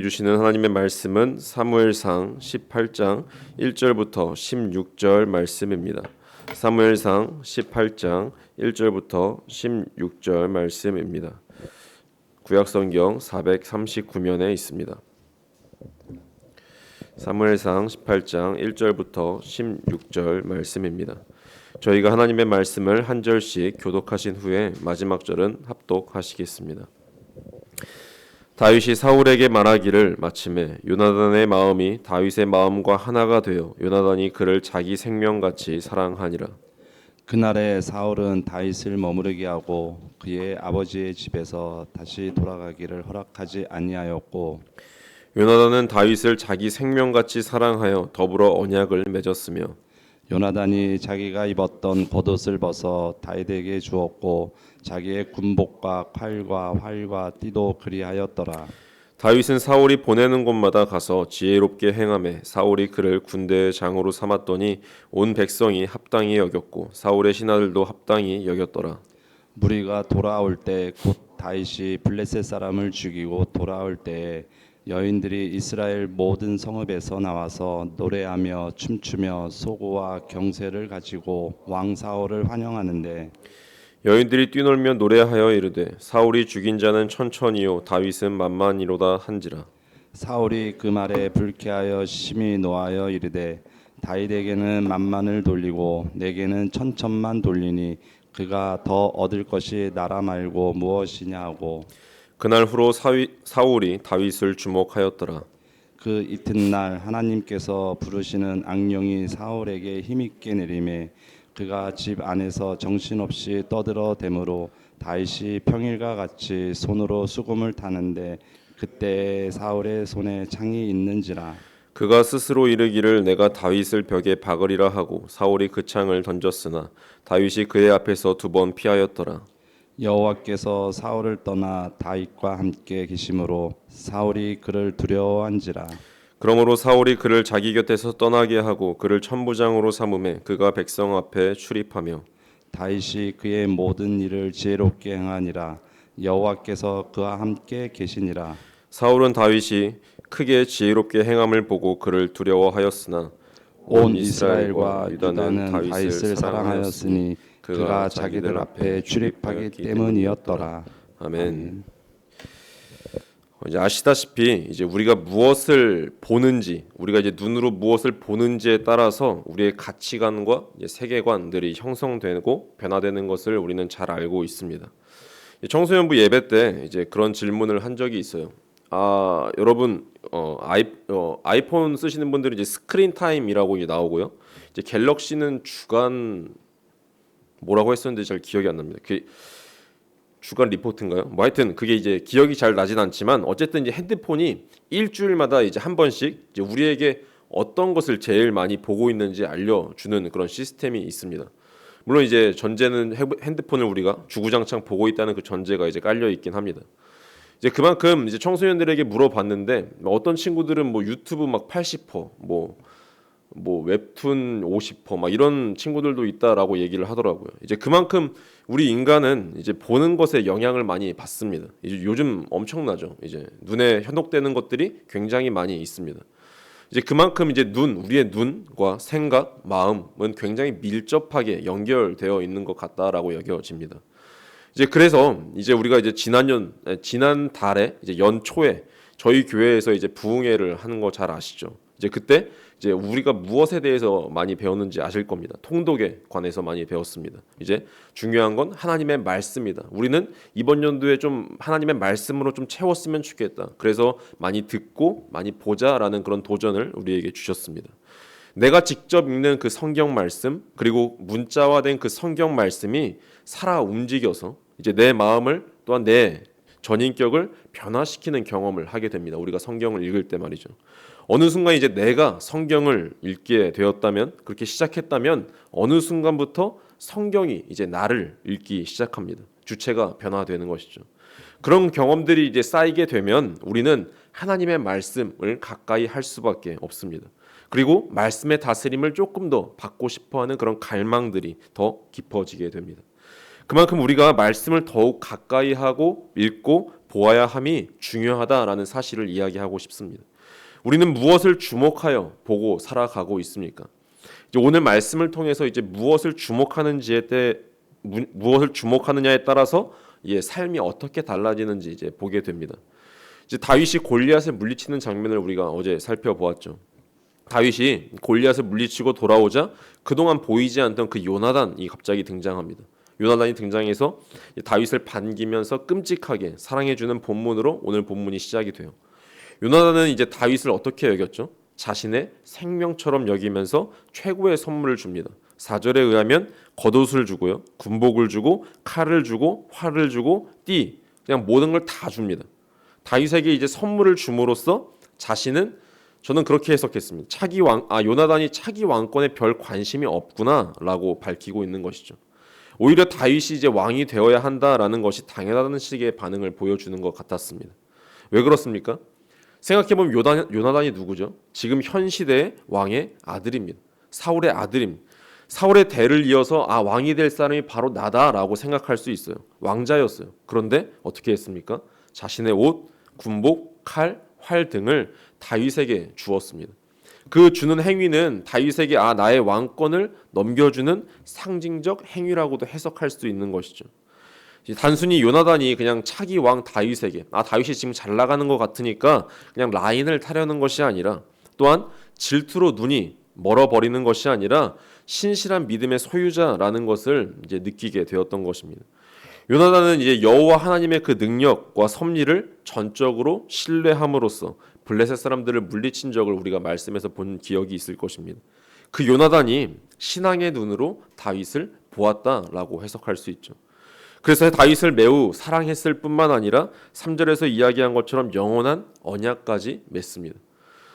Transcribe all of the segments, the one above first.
주시는 하나님의 말씀은 사무엘상 18장 1절부터 16절 말씀입니다. 사무엘상 18장 1절부터 16절 말씀입니다. 구약성경 439면에 있습니다. 사무엘상 18장 1절부터 16절 말씀입니다. 저희가 하나님의 말씀을 한 절씩 교독하신 후에 마지막 절은 합독하시겠습니다. 다윗이 사울에게 말하기를 마침에 요나단의 마음이 다윗의 마음과 하나가 되어 요나단이 그를 자기 생명같이 사랑하니라. 그날에 사울은 다윗을 머무르게 하고 그의 아버지의 집에서 다시 돌아가기를 허락하지 아니하였고 요나단은 다윗을 자기 생명같이 사랑하여 더불어 언약을 맺었으며 요나단이 자기가 입었던 겉옷을 벗어 다윗에게 주었고 자기의 군복과 칼과 활과 띠도 그리하였더라. 다윗은 사울이 보내는 곳마다 가서 지혜롭게 행하매 사울이 그를 군대의 장으로 삼았더니 온 백성이 합당히 여겼고 사울의 신하들도 합당히 여겼더라. 무리가 돌아올 때 곧 다윗이 블레셋 사람을 죽이고 돌아올 때에 여인들이 이스라엘 모든 성읍에서 나와서 노래하며 춤추며 소고와 경쇠를 가지고 왕 사울을 환영하는데 여인들이 뛰놀며 노래하여 이르되 사울이 죽인 자는 천천히요 다윗은 만만히로다 한지라. 사울이 그 말에 불쾌하여 심히 노하여 이르되 다윗에게는 만만을 돌리고 내게는 천천만 돌리니 그가 더 얻을 것이 나라 말고 무엇이냐 하고 그날 후로 사울이 다윗을 주목하였더라. 그 이튿날 하나님께서 부르시는 악령이 사울에게 힘있게 내림에 그가 집 안에서 정신없이 떠들어대므로 다윗이 평일과 같이 손으로 수금을 타는데 그때 사울의 손에 창이 있는지라. 그가 스스로 이르기를 내가 다윗을 벽에 박으리라 하고 사울이 그 창을 던졌으나 다윗이 그의 앞에서 2번 피하였더라. 여호와께서 사울을 떠나 다윗과 함께 계심으로 사울이 그를 두려워한지라. 그러므로 사울이 그를 자기 곁에서 떠나게 하고 그를 천부장으로 삼음에 그가 백성 앞에 출입하며 다윗이 그의 모든 일을 지혜롭게 행하니라. 여호와께서 그와 함께 계시니라. 사울은 다윗이 크게 지혜롭게 행함을 보고 그를 두려워하였으나 온 이스라엘과 유다는 다윗을 사랑하였으니 그가 자기들 앞에 출입하기 때문이었더라. 아멘. 이제 아시다시피 이제 우리가 무엇을 보는지, 우리가 이제 눈으로 무엇을 보는지에 따라서 우리의 가치관과 이제 세계관들이 형성되고 변화되는 것을 우리는 잘 알고 있습니다. 청소년부 예배 때 이제 그런 질문을 한 적이 있어요. 여러분 아이폰 쓰시는 분들은 이제 스크린 타임이라고 이제 나오고요. 이제 갤럭시는 주간 뭐라고 했었는데 잘 기억이 안 납니다. 그 주간 리포트인가요? 뭐 하여튼 그게 이제 기억이 잘 나진 않지만 어쨌든 이제 핸드폰이 일주일마다 이제 한 번씩 이제 우리에게 어떤 것을 제일 많이 보고 있는지 알려주는 그런 시스템이 있습니다. 물론 이제 전제는 핸드폰을 우리가 주구장창 보고 있다는 그 전제가 이제 깔려 있긴 합니다. 이제 그만큼 이제 청소년들에게 물어봤는데 어떤 친구들은 뭐 유튜브 막 80%, 뭐 웹툰 50%막 이런 친구들도 있다라고 얘기를 하더라고요. 이제 그만큼 우리 인간은 이제 보는 것에 영향을 많이 받습니다. 이제 요즘 엄청나죠. 이제 눈에 현혹되는 것들이 굉장히 많이 있습니다. 이제 그만큼 이제 우리의 눈과 생각, 마음은 굉장히 밀접하게 연결되어 있는 것 같다라고 여겨집니다. 이제 그래서 이제 우리가 이제 지난 달에 이제 연초에 저희 교회에서 이제 부흥회를 하는 거 잘 아시죠? 이제 그때 이제 우리가 무엇에 대해서 많이 배웠는지 아실 겁니다. 통독에 관해서 많이 배웠습니다. 이제 중요한 건 하나님의 말씀이다. 우리는 이번 연도에 좀 하나님의 말씀으로 좀 채웠으면 좋겠다. 그래서 많이 듣고 많이 보자라는 그런 도전을 우리에게 주셨습니다. 내가 직접 읽는 그 성경 말씀 그리고 문자화된 그 성경 말씀이 살아 움직여서 이제 내 마음을 또한 내 전인격을 변화시키는 경험을 하게 됩니다. 우리가 성경을 읽을 때 말이죠. 어느 순간 이제 내가 성경을 읽게 되었다면 그렇게 시작했다면 어느 순간부터 성경이 이제 나를 읽기 시작합니다. 주체가 변화되는 것이죠. 그런 경험들이 이제 쌓이게 되면 우리는 하나님의 말씀을 가까이 할 수밖에 없습니다. 그리고 말씀의 다스림을 조금 더 받고 싶어하는 그런 갈망들이 더 깊어지게 됩니다. 그만큼 우리가 말씀을 더욱 가까이 하고 읽고 보아야 함이 중요하다라는 사실을 이야기하고 싶습니다. 우리는 무엇을 주목하여 보고 살아가고 있습니까? 이제 오늘 말씀을 통해서 이제 무엇을 주목하느냐에 따라서 삶이 어떻게 달라지는지 이제 보게 됩니다. 이제 다윗이 골리앗을 물리치는 장면을 우리가 어제 살펴보았죠. 다윗이 골리앗을 물리치고 돌아오자 그동안 보이지 않던 그 요나단이 갑자기 등장합니다. 요나단이 등장해서 다윗을 반기면서 끔찍하게 사랑해주는 본문으로 오늘 본문이 시작이 돼요. 요나단은 이제 다윗을 어떻게 여겼죠? 자신의 생명처럼 여기면서 최고의 선물을 줍니다. 4절에 의하면 겉옷을 주고요, 군복을 주고 칼을 주고 활을 주고 띠, 그냥 모든 걸 다 줍니다. 다윗에게 이제 선물을 줌으로써 자신은, 저는 그렇게 해석했습니다. 요나단이 차기 왕권에 별 관심이 없구나라고 밝히고 있는 것이죠. 오히려 다윗이 이제 왕이 되어야 한다라는 것이 당연하다는 식의 반응을 보여주는 것 같았습니다. 왜 그렇습니까? 생각해보면 요나단이 누구죠? 지금 현 시대의 왕의 아들입니다. 사울의 아들입니다. 사울의 대를 이어서 왕이 될 사람이 바로 나다라고 생각할 수 있어요. 왕자였어요. 그런데 어떻게 했습니까? 자신의 옷, 군복, 칼, 활 등을 다윗에게 주었습니다. 그 주는 행위는 다윗에게 나의 왕권을 넘겨주는 상징적 행위라고도 해석할 수 있는 것이죠. 단순히 요나단이 그냥 차기 왕 다윗에게 다윗이 지금 잘 나가는 것 같으니까 그냥 라인을 타려는 것이 아니라, 또한 질투로 눈이 멀어버리는 것이 아니라 신실한 믿음의 소유자라는 것을 이제 느끼게 되었던 것입니다. 요나단은 이제 여호와 하나님의 그 능력과 섭리를 전적으로 신뢰함으로써 블레셋 사람들을 물리친 적을 우리가 말씀에서 본 기억이 있을 것입니다. 그 요나단이 신앙의 눈으로 다윗을 보았다라고 해석할 수 있죠. 그래서 다윗을 매우 사랑했을 뿐만 아니라 3절에서 이야기한 것처럼 영원한 언약까지 맺습니다.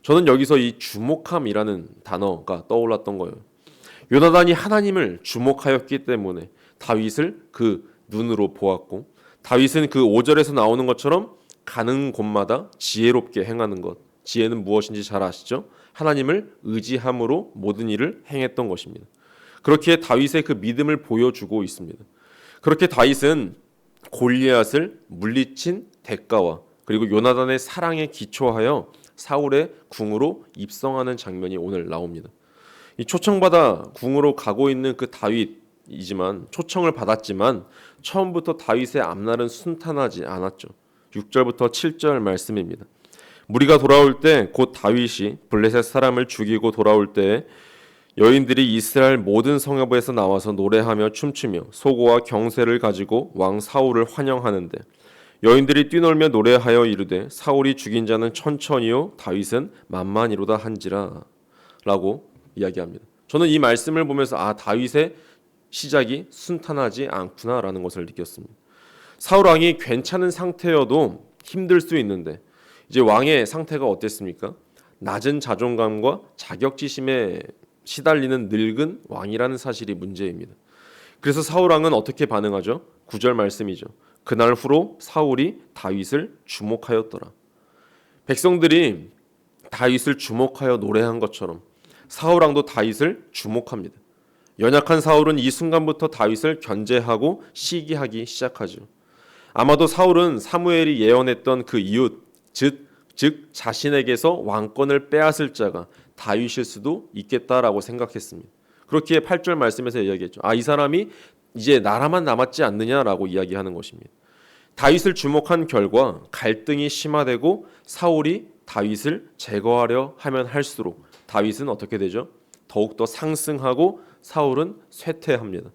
저는 여기서 이 주목함이라는 단어가 떠올랐던 거예요. 요나단이 하나님을 주목하였기 때문에 다윗을 그 눈으로 보았고, 다윗은 그 5절에서 나오는 것처럼 가는 곳마다 지혜롭게 행하는 것, 지혜는 무엇인지 잘 아시죠? 하나님을 의지함으로 모든 일을 행했던 것입니다. 그렇게 다윗의 그 믿음을 보여주고 있습니다. 그렇게 다윗은 골리앗을 물리친 대가와 그리고 요나단의 사랑에 기초하여 사울의 궁으로 입성하는 장면이 오늘 나옵니다. 이 초청받아 궁으로 가고 있는 그 다윗이지만, 초청을 받았지만 처음부터 다윗의 앞날은 순탄하지 않았죠. 6절부터 7절 말씀입니다. 무리가 돌아올 때 곧 다윗이 블레셋 사람을 죽이고 돌아올 때 여인들이 이스라엘 모든 성읍에서 나와서 노래하며 춤추며 소고와 경새를 가지고 왕 사울을 환영하는데, 여인들이 뛰놀며 노래하여 이르되 사울이 죽인 자는 천천히요 다윗은 만만이로다 한지라 라고 이야기합니다. 저는 이 말씀을 보면서 다윗의 시작이 순탄하지 않구나라는 것을 느꼈습니다. 사울 왕이 괜찮은 상태여도 힘들 수 있는데, 이제 왕의 상태가 어땠습니까? 낮은 자존감과 자격지심에 시달리는 늙은 왕이라는 사실이 문제입니다. 그래서 사울 왕은 어떻게 반응하죠? 9절 말씀이죠. 그날 후로 사울이 다윗을 주목하였더라. 백성들이 다윗을 주목하여 노래한 것처럼 사울 왕도 다윗을 주목합니다. 연약한 사울은 이 순간부터 다윗을 견제하고 시기하기 시작하죠. 아마도 사울은 사무엘이 예언했던 그 이웃, 즉 자신에게서 왕권을 빼앗을 자가 다윗일 수도 있겠다라고 생각했습니다. 그렇기에 8절 말씀에서 이야기했죠. 이 사람이 이제 나라만 남았지 않느냐라고 이야기하는 것입니다. 다윗을 주목한 결과 갈등이 심화되고 사울이 다윗을 제거하려 하면 할수록 다윗은 어떻게 되죠? 더욱더 상승하고 사울은 쇠퇴합니다.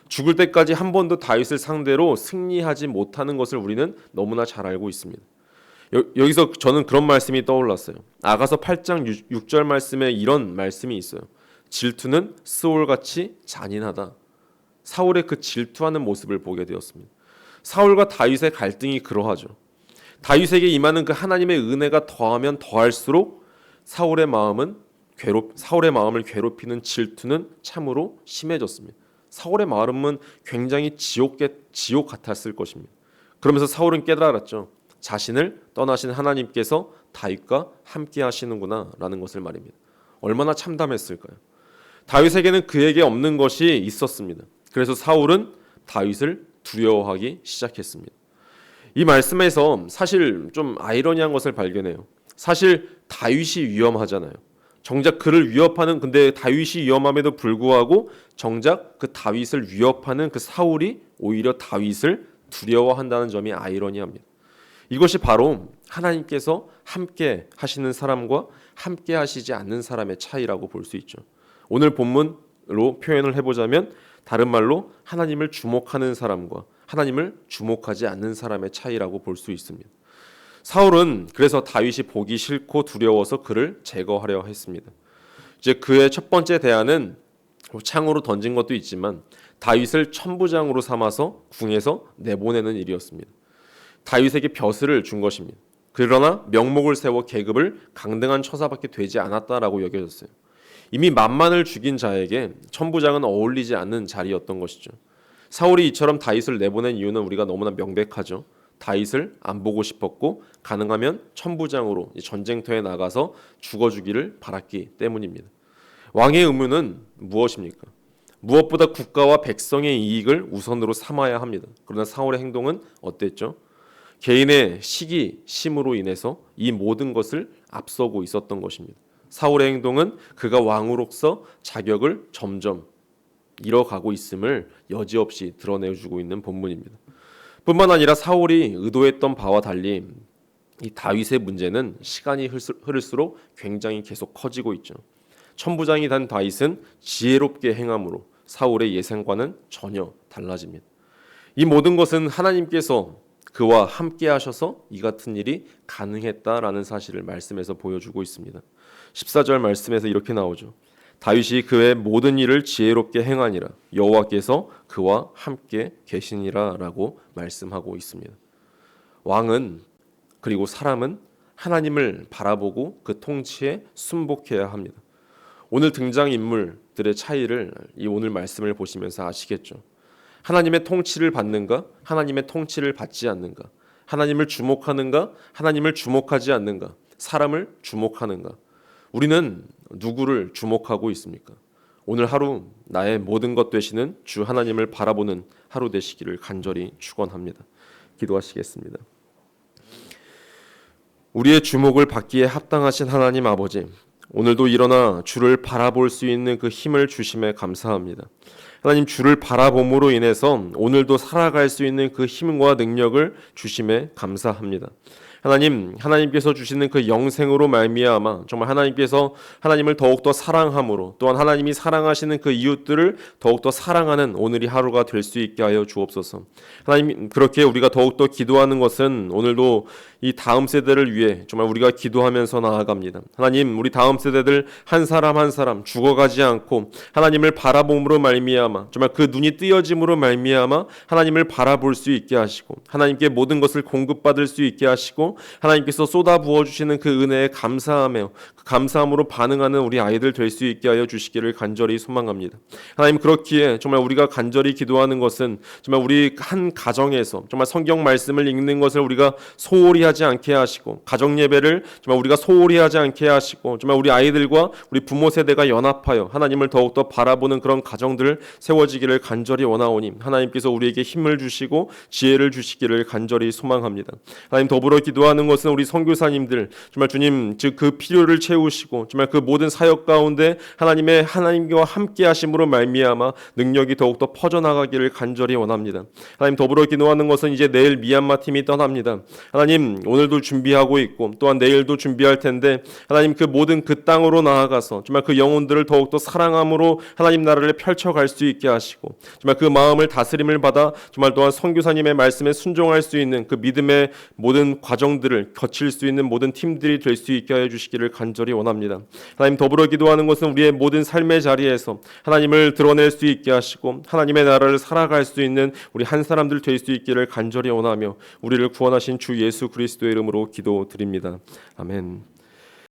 죽을 때까지 한 번도 다윗을 상대로 승리하지 못하는 것을 우리는 너무나 잘 알고 있습니다. 여기서 저는 그런 말씀이 떠올랐어요. 아가서 8장 6절 말씀에 이런 말씀이 있어요. 질투는 스올같이 잔인하다. 사울의 그 질투하는 모습을 보게 되었습니다. 사울과 다윗의 갈등이 그러하죠. 다윗에게 임하는 그 하나님의 은혜가 더하면 더할수록 사울의 마음을 괴롭히는 질투는 참으로 심해졌습니다. 사울의 마음은 굉장히 지옥 같았을 것입니다. 그러면서 사울은 깨달았죠. 자신을 떠나신 하나님께서 다윗과 함께 하시는구나 라는 것을 말입니다. 얼마나 참담했을까요? 다윗에게는 그에게 없는 것이 있었습니다. 그래서 사울은 다윗을 두려워하기 시작했습니다. 이 말씀에서 사실 좀 아이러니한 것을 발견해요. 사실 다윗이 위험하잖아요. 정작 그를 위협하는, 근데 다윗이 위험함에도 불구하고 정작 그 다윗을 위협하는 그 사울이 오히려 다윗을 두려워한다는 점이 아이러니합니다. 이것이 바로 하나님께서 함께 하시는 사람과 함께 하시지 않는 사람의 차이라고 볼 수 있죠. 오늘 본문으로 표현을 해보자면 다른 말로 하나님을 주목하는 사람과 하나님을 주목하지 않는 사람의 차이라고 볼 수 있습니다. 사울은 그래서 다윗이 보기 싫고 두려워서 그를 제거하려 했습니다. 이제 그의 첫 번째 대안은 창으로 던진 것도 있지만 다윗을 천부장으로 삼아서 궁에서 내보내는 일이었습니다. 다윗에게 벼슬을 준 것입니다. 그러나 명목을 세워 계급을 강등한 처사밖에 되지 않았다라고 여겨졌어요. 이미 만만을 죽인 자에게 천부장은 어울리지 않는 자리였던 것이죠. 사울이 이처럼 다윗을 내보낸 이유는 우리가 너무나 명백하죠. 다윗을 안 보고 싶었고 가능하면 천부장으로 전쟁터에 나가서 죽어주기를 바랐기 때문입니다. 왕의 의무는 무엇입니까? 무엇보다 국가와 백성의 이익을 우선으로 삼아야 합니다. 그러나 사울의 행동은 어땠죠? 개인의 시기심으로 인해서 이 모든 것을 앞서고 있었던 것입니다. 사울의 행동은 그가 왕으로서 자격을 점점 잃어가고 있음을 여지없이 드러내주고 있는 본문입니다. 뿐만 아니라 사울이 의도했던 바와 달리 이 다윗의 문제는 시간이 흐를수록 굉장히 계속 커지고 있죠. 천부장이 된 다윗은 지혜롭게 행함으로 사울의 예상과는 전혀 달라집니다. 이 모든 것은 하나님께서 그와 함께 하셔서 이 같은 일이 가능했다라는 사실을 말씀에서 보여주고 있습니다. 14절 말씀에서 이렇게 나오죠. 다윗이 그의 모든 일을 지혜롭게 행하니라 여호와께서 그와 함께 계시니라 라고 말씀하고 있습니다. 왕은 그리고 사람은 하나님을 바라보고 그 통치에 순복해야 합니다. 오늘 등장인물들의 차이를 이 오늘 말씀을 보시면서 아시겠죠. 하나님의 통치를 받는가? 하나님의 통치를 받지 않는가? 하나님을 주목하는가? 하나님을 주목하지 않는가? 사람을 주목하는가? 우리는 누구를 주목하고 있습니까? 오늘 하루 나의 모든 것 되시는 주 하나님을 바라보는 하루 되시기를 간절히 축원합니다. 기도하시겠습니다. 우리의 주목을 받기에 합당하신 하나님 아버지, 오늘도 일어나 주를 바라볼 수 있는 그 힘을 주심에 감사합니다. 하나님, 주를 바라봄으로 인해서 오늘도 살아갈 수 있는 그 힘과 능력을 주심에 감사합니다. 하나님께서 주시는 그 영생으로 말미암아 정말 하나님께서 하나님을 더욱더 사랑함으로 또한 하나님이 사랑하시는 그 이웃들을 더욱더 사랑하는 오늘이 하루가 될 수 있게 하여 주옵소서. 하나님, 그렇게 우리가 더욱더 기도하는 것은 오늘도 이 다음 세대를 위해 정말 우리가 기도하면서 나아갑니다. 하나님, 우리 다음 세대들 한 사람 한 사람 죽어가지 않고 하나님을 바라봄으로 말미암아 정말 그 눈이 뜨여짐으로 말미암아 하나님을 바라볼 수 있게 하시고 하나님께 모든 것을 공급받을 수 있게 하시고 하나님께서 쏟아 부어주시는 그 은혜에 감사하며 그 감사함으로 반응하는 우리 아이들 될 수 있게 하여 주시기를 간절히 소망합니다. 하나님, 그렇기에 정말 우리가 간절히 기도하는 것은 정말 우리 한 가정에서 정말 성경 말씀을 읽는 것을 우리가 소홀히 하지 않게 하시고 가정 예배를 정말 우리가 소홀히 하지 않게 하시고 정말 우리 아이들과 우리 부모 세대가 연합하여 하나님을 더욱더 바라보는 그런 가정들 세워지기를 간절히 원하오니 하나님께서 우리에게 힘을 주시고 지혜를 주시기를 간절히 소망합니다. 하나님, 더불어 기도하는 것은 우리 선교사님들 정말 주님 즉 그 필요를 채우시고 정말 그 모든 사역 가운데 하나님과 함께 하심으로 말미암아 능력이 더욱더 퍼져나가기를 간절히 원합니다. 하나님, 더불어 기도하는 것은 이제 내일 미얀마 팀이 떠납니다. 하나님, 오늘도 준비하고 있고 또한 내일도 준비할 텐데 하나님, 그 모든 그 땅으로 나아가서 정말 그 영혼들을 더욱더 사랑함으로 하나님 나라를 펼쳐갈 수 있게 하시고 정말 그 마음을 다스림을 받아 정말 또한 선교사님의 말씀에 순종할 수 있는 그 믿음의 모든 과정들을 거칠 수 있는 모든 팀들이 될 수 있게 하여 주시기를 간절히 원합니다. 하나님, 더불어 기도하는 것은 우리의 모든 삶의 자리에서 하나님을 드러낼 수 있게 하시고 하나님의 나라를 살아갈 수 있는 우리 한 사람들 될 수 있기를 간절히 원하며 우리를 구원하신 주 예수 그리스도의 이름으로 기도드립니다. 아멘.